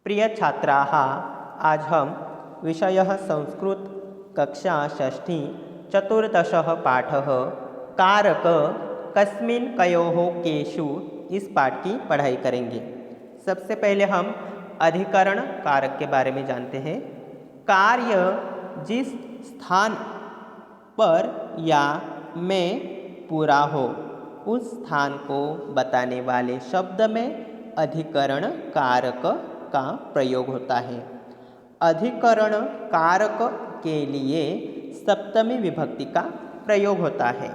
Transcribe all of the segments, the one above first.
प्रिय छात्राः, आज हम विषयः संस्कृत कक्षा षष्ठी चतुर्दशः पाठः कारक कस्मिन् कयोः केषु इस पाठ की पढ़ाई करेंगे। सबसे पहले हम अधिकरण कारक के बारे में जानते हैं। कार्य जिस स्थान पर या में पूरा हो उस स्थान को बताने वाले शब्द में अधिकरण कारक का प्रयोग होता है। अधिकरण कारक के लिए सप्तमी विभक्ति का प्रयोग होता है।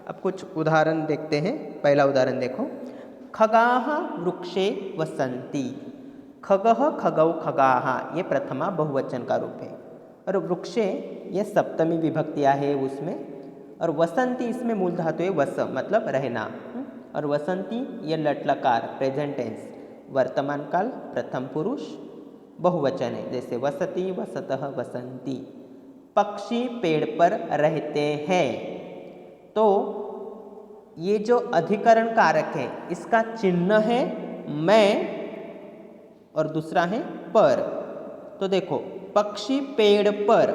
अब कुछ उदाहरण देखते हैं। पहला उदाहरण देखो, खगाः वृक्षे वसन्ति। खगः खगौ खगाः ये प्रथमा बहुवचन का रूप है, और वृक्षे ये सप्तमी विभक्तियाँ है उसमें, और वसंती इसमें मूल धातु है वस मतलब रहना, और वसंती ये लट लकार प्रेजेंट टेंस वर्तमान काल प्रथम पुरुष बहुवचन है, जैसे वसति वसतः वसंती। पक्षी पेड़ पर रहते हैं, तो ये जो अधिकरण कारक है इसका चिन्ह है मैं और दूसरा है पर। तो देखो पक्षी पेड़ पर,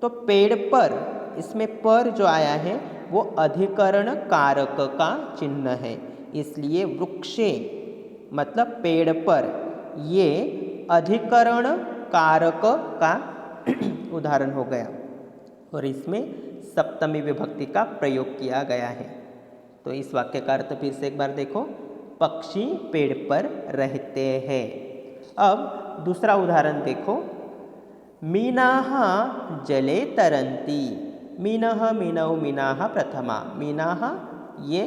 तो पेड़ पर इसमें पर जो आया है वो अधिकरण कारक का चिन्ह है, इसलिए वृक्षे मतलब पेड़ पर ये अधिकरण कारक का उदाहरण हो गया, और इसमें सप्तमी विभक्ति का प्रयोग किया गया है। तो इस वाक्य का अर्थ फिर से एक बार देखो, पक्षी पेड़ पर रहते हैं। अब दूसरा उदाहरण देखो, मीनाः जले तरन्ति। मीनः मीनौ मीनाः प्रथमा, मीनाः ये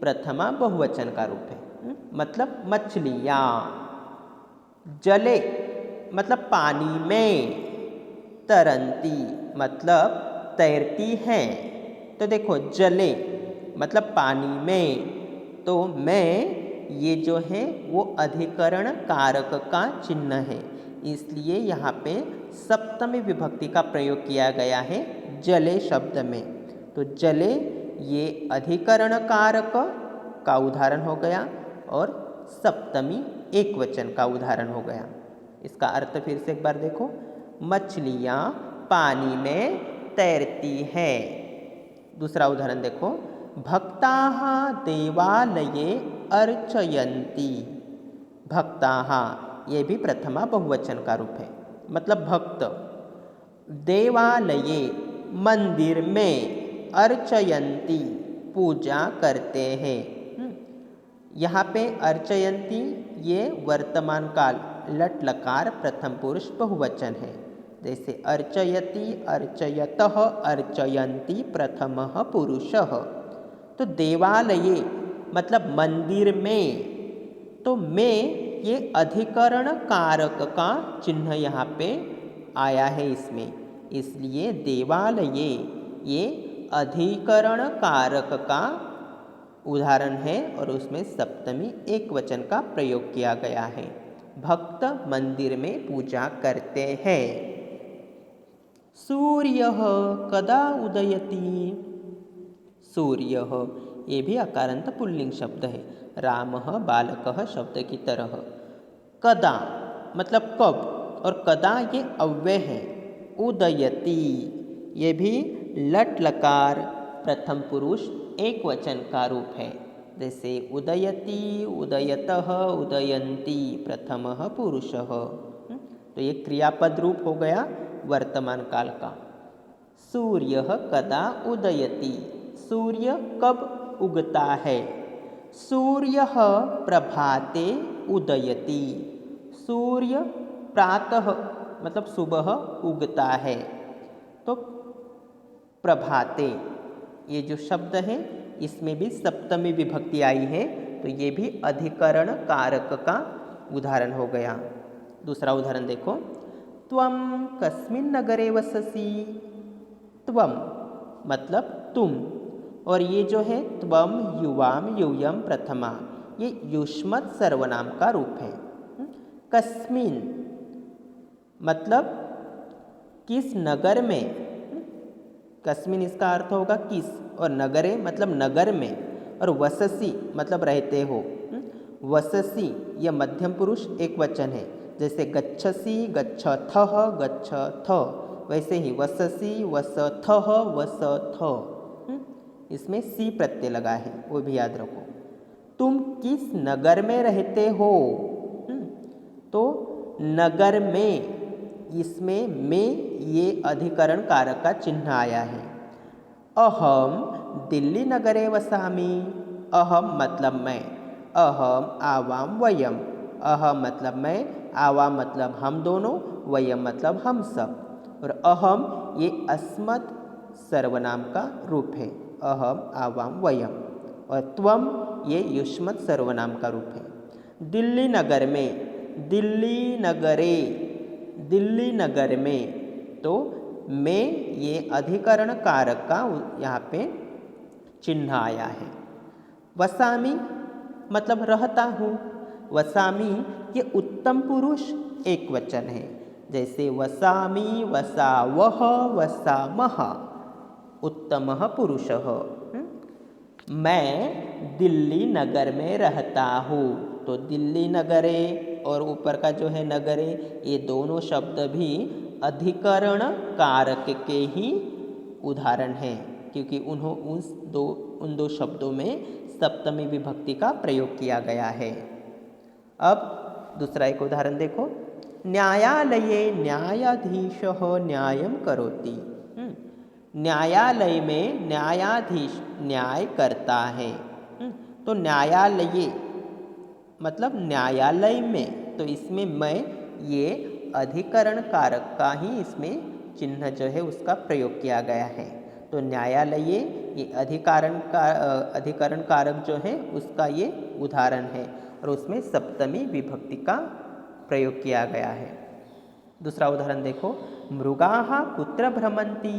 प्रथमा बहुवचन का रूप है, मतलब मछलियाँ। जले मतलब पानी में, तरंती मतलब तैरती हैं। तो देखो जले मतलब पानी में, तो मैं ये जो है वो अधिकरण कारक का चिन्ह है, इसलिए यहाँ पे सप्तमी विभक्ति का प्रयोग किया गया है जले शब्द में। तो जले ये अधिकरण कारक का उदाहरण हो गया और सप्तमी एक वचन का उदाहरण हो गया। इसका अर्थ फिर से एक बार देखो, मछलियाँ पानी में तैरती हैं। दूसरा उदाहरण देखो, भक्ताः देवालये अर्चयन्ति। भक्ताः ये भी प्रथमा बहुवचन का रूप है, मतलब भक्त। देवालये मंदिर में, अर्चयन्ति पूजा करते हैं। यहाँ पे अर्चयन्ति ये वर्तमान काल लट लकार प्रथम पुरुष बहुवचन है, जैसे अर्चयति अर्चयतः अर्चयन्ति प्रथमः पुरुषः। तो देवालये मतलब मंदिर में, तो में ये अधिकरण कारक का चिन्ह यहाँ पे आया है इसमें, इसलिए देवालये ये अधिकरण कारक का उदाहरण है और उसमें सप्तमी एक वचन का प्रयोग किया गया है। भक्त मंदिर में पूजा करते हैं। सूर्यः कदा उदयति। सूर्यः ये भी अकारांत पुल्लिंग शब्द है, रामः बालकः शब्द की तरह। कदा मतलब कब, और कदा ये अव्यय है। उदयति ये भी लट लकार प्रथम पुरुष एक वचन का रूप है, जैसे उदयति उदयतः उदयन्ति प्रथमः पुरुषः। तो ये क्रियापद रूप हो गया वर्तमान काल का। सूर्यः कदा उदयति, सूर्य कब उगता है। सूर्यः प्रभाते उदयति, सूर्य प्रातः मतलब सुबह उगता है। तो प्रभाते ये जो शब्द है इसमें भी सप्तमी विभक्ति आई है, तो ये भी अधिकरण कारक का उदाहरण हो गया। दूसरा उदाहरण देखो, त्वं कस्मिन् नगरे वससि। त्वं मतलब तुम, और ये जो है त्वं युवाम यूयम प्रथमा ये युष्मत् सर्वनाम का रूप है। कस्मिन् मतलब किस नगर में, कस्मिन् इसका अर्थ होगा किस, और नगरे मतलब नगर में, और वससी मतलब रहते हो। वससि यह मध्यम पुरुष एक वचन है, जैसे गच्छसि गच्छथः गच्छथ, वैसे ही वससि वसथः वसथ। इसमें सी प्रत्यय लगा है, वो भी याद रखो। तुम किस नगर में रहते हो? तो नगर में, इसमें में ये अधिकरण कारक का चिन्ह आया है। अहम दिल्ली नगरे वसामि। अहम मतलब मैं, अहम आवाम वयम। अहम मतलब मैं, आवाम मतलब हम दोनों, वयम मतलब हम सब। और अहम ये अस्मत् सर्वनाम का रूप है, अहम आवाम वयम। और त्वम ये युष्मत् सर्वनाम का रूप है। दिल्ली नगर में, दिल्ली नगरे, दिल्ली नगर में, तो में ये अधिकरण कारक का यहाँ पे चिन्ह आया है। वसामि मतलब रहता हूँ। वसामि ये उत्तम पुरुष एक वचन है, जैसे वसामि वसावः वसामः, उत्तमः पुरुषः। मैं दिल्ली नगर में रहता हूँ, तो दिल्ली नगरे और ऊपर का जो है नगरे, ये दोनों शब्द भी अधिकरण कारक के ही उदाहरण हैं, क्योंकि उन दो शब्दों में सप्तमी विभक्ति का प्रयोग किया गया है। अब दूसरा एक उदाहरण देखो। न्यायालये न्यायाधीशः न्यायं करोति। न्यायालय में न्यायाधीश न्याय करता है। तो न्यायालये मतलब न्यायालय में, तो इसमें मैं ये अधिकरण कारक का ही इसमें चिन्ह जो है उसका प्रयोग किया गया है। तो न्यायालये ये अधिकरण कारक जो है उसका ये उदाहरण है, और उसमें सप्तमी विभक्ति का प्रयोग किया गया है। दूसरा उदाहरण देखो। मृगाः कुत्र भ्रमन्ति।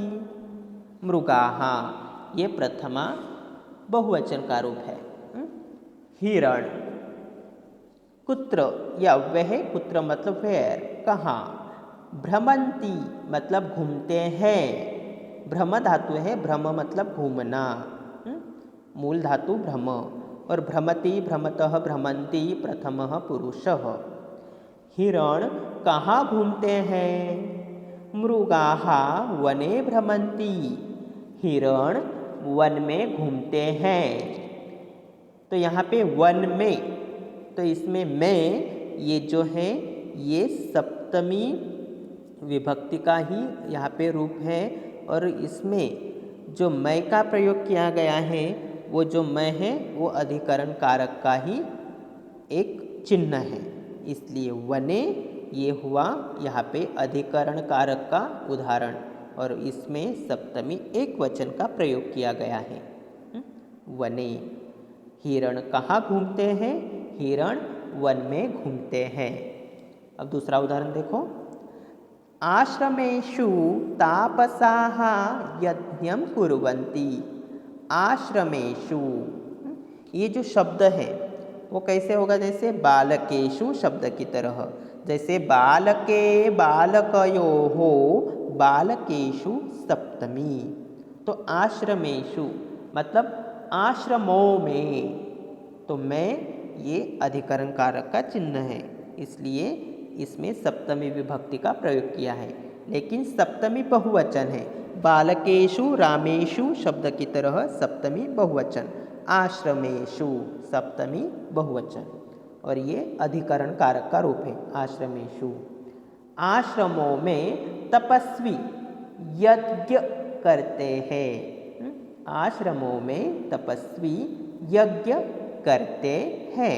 मृगाः ये प्रथमा बहुवचन का रूप है। हिरण, कुत्र या वह, कुत्र मतलब वेयर, कहाँ। भ्रमन्ति मतलब घूमते हैं। भ्रम धातु है, भ्रम मतलब घूमना, मूल धातु भ्रम। और भ्रमति भ्रमतः भ्रमन्ति प्रथमः पुरुषः। हिरण कहाँ घूमते हैं? मृगाः वने भ्रमन्ति। हिरण वन में घूमते हैं। तो यहाँ पे वन में, तो इसमें मैं ये जो है ये सप्तमी विभक्ति का ही यहाँ पे रूप है, और इसमें जो मैं का प्रयोग किया गया है, वो जो मैं है वो अधिकरण कारक का ही एक चिन्ह है, इसलिए वने ये हुआ यहाँ पे अधिकरण कारक का उदाहरण, और इसमें सप्तमी एक वचन का प्रयोग किया गया है। वने। हिरण कहाँ घूमते हैं? हिरण वन में घूमते हैं। अब दूसरा उदाहरण देखो। आश्रमेषु तापसाः यज्ञं कुर्वन्ति। आश्रमेषु, ये जो शब्द है वो कैसे होगा? जैसे बालकेषु शब्द की तरह, जैसे बालके बालकयोः, बालकेषु सप्तमी। तो आश्रमेषु मतलब आश्रमों में, तो मैं ये अधिकरण कारक का चिन्ह है, इसलिए इसमें सप्तमी विभक्ति का प्रयोग किया है। लेकिन सप्तमी बहुवचन है। बालकेषु रामेषु शब्द की तरह सप्तमी बहुवचन, आश्रमेषु सप्तमी बहुवचन, और ये अधिकरण कारक का रूप है आश्रमेषु। आश्रमों में तपस्वी यज्ञ करते हैं। आश्रमों में तपस्वी यज्ञ करते हैं।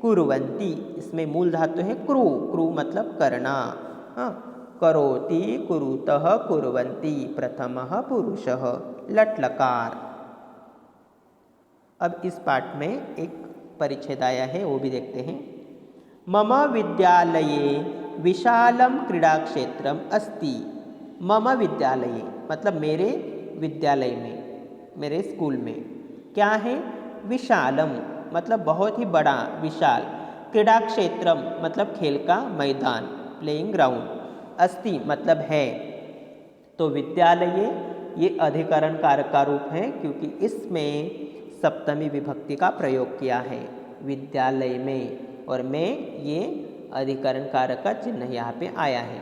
कुर्वन्ति, इसमें मूल धातु है क्रू, क्रू मतलब करना। करोति कुरुतः कुर्वन्ति प्रथमः पुरुषः, लट लकार। अब इस पाठ में एक परिच्छेद आया है, वो भी देखते हैं। मम विद्यालये विशालं क्रीडाक्षेत्रम् अस्ति। मम विद्यालये मतलब मेरे विद्यालय में, मेरे स्कूल में क्या है? विशालम मतलब बहुत ही बड़ा, विशाल। क्रीडा क्षेत्रम मतलब खेल का मैदान, प्लेइंग ग्राउंड। अस्ति मतलब है। तो विद्यालय ये अधिकरण कारक का रूप है, क्योंकि इसमें सप्तमी विभक्ति का प्रयोग किया है। विद्यालय में, और में ये अधिकरण कारक का चिन्ह यहाँ पे आया है।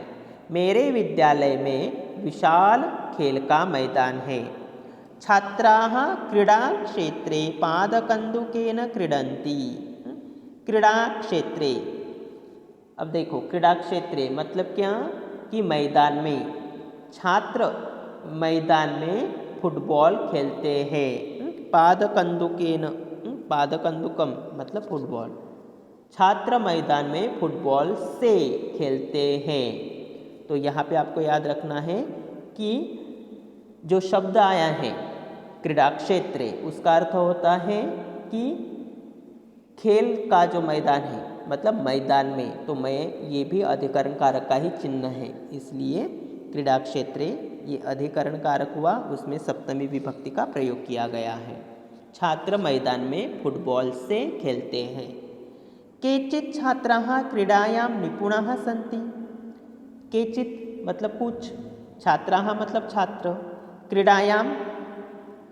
मेरे विद्यालय में विशाल खेल का मैदान है। छात्राः क्रीडाक्षेत्रे पादकन्दुकेन क्रीडन्ति। क्रीडाक्षेत्रे, अब देखो क्रीडाक्षेत्रे मतलब क्या कि मैदान में, छात्र मैदान में फुटबॉल खेलते हैं। पादकन्दुकेन, पादकन्दुकम मतलब फुटबॉल, छात्र मैदान में फुटबॉल से खेलते हैं। तो यहाँ पे आपको याद रखना है कि जो शब्द आया है क्रीडाक्षेत्रे, उसका अर्थ होता है कि खेल का जो मैदान है, मतलब मैदान में, तो मैं ये भी अधिकरण कारक का ही चिन्ह है, इसलिए क्रीडाक्षेत्रे ये अधिकरण कारक हुआ, उसमें सप्तमी विभक्ति का प्रयोग किया गया है। छात्र मैदान में फुटबॉल से खेलते हैं। केचित् छात्राः क्रीडायां निपुणाः सन्ति। केचित् मतलब कुछ, छात्राः मतलब छात्र, क्रीडायाम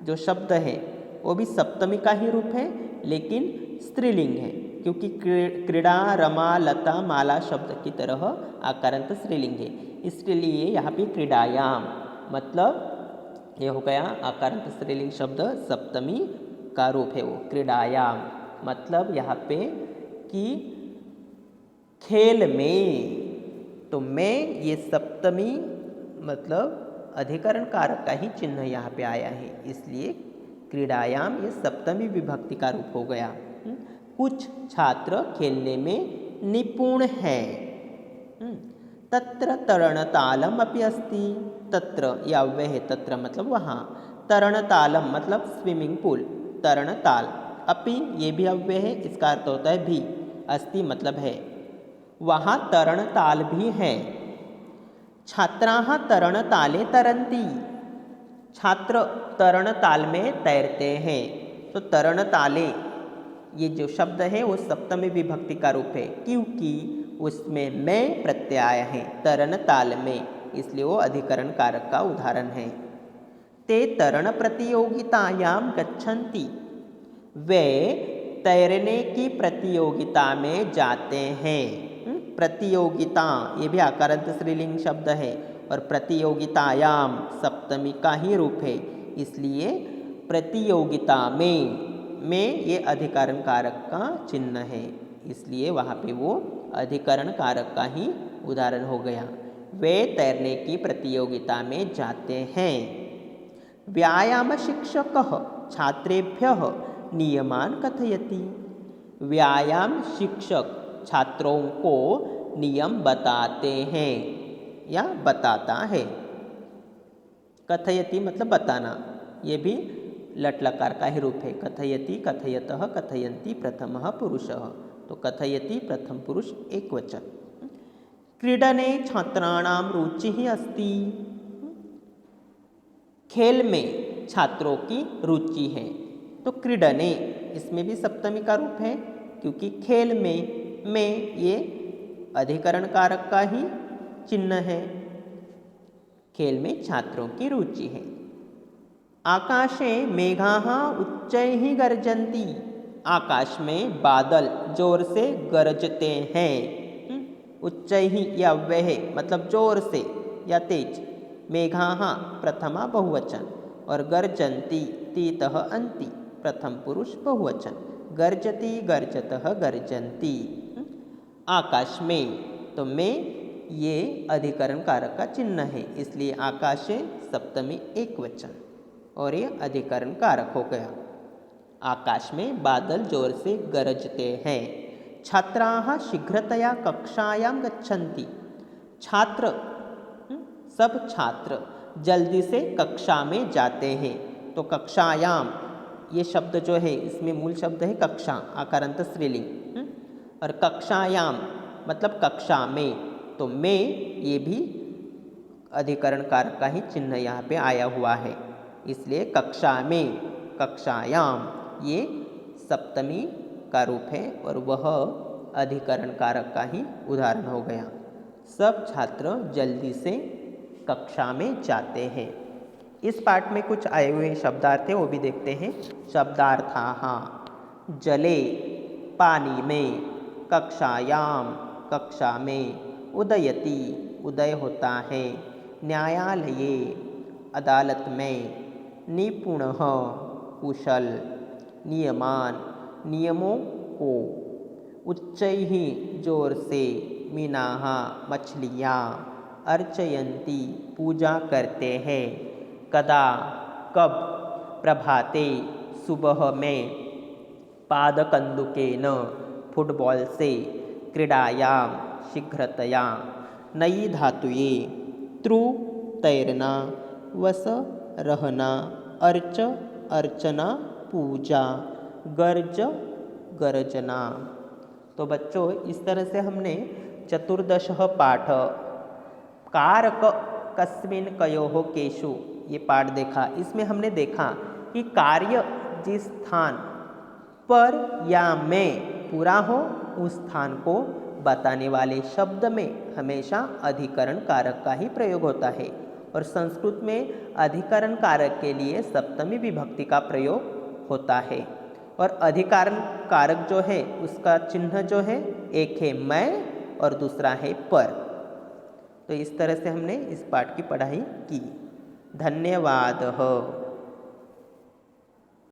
जो शब्द है वो भी सप्तमी का ही रूप है, लेकिन स्त्रीलिंग है, क्योंकि क्रीड़ा, रमा, लता, माला शब्द की तरह आकारांत स्त्रीलिंग है, इसलिए यहाँ पे क्रीडायाम मतलब ये हो गया आकारांत स्त्रीलिंग शब्द, सप्तमी का रूप है वो क्रीडायाम, मतलब यहाँ पे कि खेल में। तो में ये सप्तमी मतलब अधिकरण कारक का ही चिन्ह यहाँ पे आया है, इसलिए क्रीडायाम ये सप्तमी विभक्ति का रूप हो गया। कुछ छात्र खेलने में निपुण हैं। तत्र तरणतालम अपि अस्ति। तत्र यह अव्यय है, तत्र मतलब वहाँ, तरणतालम मतलब स्विमिंग पूल, तरणताल, अपि ये भी अव्यय है, इसका अर्थ होता है भी, अस्ति मतलब है, वहाँ तरणताल भी है। छात्राः तरणताले तरन्ति। छात्र तरणताल में तैरते हैं। तो तरणताले ये जो शब्द है वो सप्तमी विभक्ति का रूप है, क्योंकि उसमें में प्रत्यय है तरणताल में, इसलिए वो अधिकरण कारक का उदाहरण है। ते तरण प्रतियोगितायां गच्छन्ति। वे तैरने की प्रतियोगिता में जाते हैं। प्रतियोगिता ये भी आकारांत स्त्रीलिंग शब्द है, और प्रतियोगितायाम सप्तमी का ही रूप है, इसलिए प्रतियोगिता में ये अधिकरण कारक का चिन्ह है, इसलिए वहाँ पे वो अधिकरण कारक का ही उदाहरण हो गया। वे तैरने की प्रतियोगिता में जाते हैं। व्यायाम शिक्षकः छात्रेभ्यः नियमान् कथयति। व्यायाम शिक्षक छात्रों को नियम बताते हैं या बताता है। कथयति मतलब बताना, ये भी लट लकार का ही रूप है। कथयति, कथयतः, कथयन्ति प्रथमः पुरुषः, तो कथयति प्रथम पुरुष एक वचन। क्रीडने छात्राणां रुचिः अस्ति। खेल में छात्रों की रुचि है, तो क्रीडने इसमें भी सप्तमी का रूप है, क्योंकि खेल में ये अधिकरण कारक का ही चिन्ह है। खेल में छात्रों की रुचि है। आकाशे मेघाः उच्चैः गर्जन्ति। आकाश में बादल जोर से गरजते हैं। उच्चैः या अव्यय है, मतलब जोर से या तेज। मेघाः प्रथमा बहुवचन, और गर्जन्ति तीतः अन्ति प्रथम पुरुष बहुवचन। गर्जति, गर्जतः, गर्जन्ति। आकाश में, तो में ये अधिकरण कारक का चिन्ह है, इसलिए आकाशे सप्तमी एक वचन, और ये अधिकरण कारक हो गया। आकाश में बादल जोर से गरजते हैं। छात्राः शीघ्रतया कक्षायां गच्छन्ति। छात्र सब छात्र जल्दी से कक्षा में जाते हैं। तो कक्षायाम ये शब्द जो है, इसमें मूल शब्द है कक्षा, आकारांत स्त्रीलिंग, और कक्षायाम मतलब कक्षा में, तो में ये भी अधिकरण कारक का ही चिन्ह यहाँ पे आया हुआ है, इसलिए कक्षा में, कक्षायाम ये सप्तमी का रूप है, और वह अधिकरण कारक का ही उदाहरण हो गया। सब छात्र जल्दी से कक्षा में जाते हैं। इस पाठ में कुछ आए हुए शब्दार्थ है, वो भी देखते हैं। शब्दार्थाः जले पानी में, कक्षायाम कक्षा में, उदयति उदय होता है, न्यायालये अदालत में, निपुणः कुशल, नियमान नियमों को, उच्चैः जोर से, मीनाः मछलियाँ, अर्चयन्ति पूजा करते हैं, कदा कब, प्रभाते सुबह में, पादकन्दुकेन फुटबॉल से, क्रीडायां शीघ्रतया, नई धातुये, त्रू तैरना, वस रहना, अर्च अर्चना पूजा, गर्ज गर्जना। तो बच्चों इस तरह से हमने चतुर्दशः पाठ कारक कस्मिन् कयोः केषु ये पाठ देखा। इसमें हमने देखा कि कार्य जिस स्थान पर या में पूरा हो उस स्थान को बताने वाले शब्द में हमेशा अधिकरण कारक का ही प्रयोग होता है और संस्कृत में अधिकरण कारक के लिए सप्तमी विभक्ति का प्रयोग होता है और अधिकरण कारक जो है उसका चिन्ह जो है एक है मैं और दूसरा है पर। तो इस तरह से हमने इस पाठ की पढ़ाई की। धन्यवाद।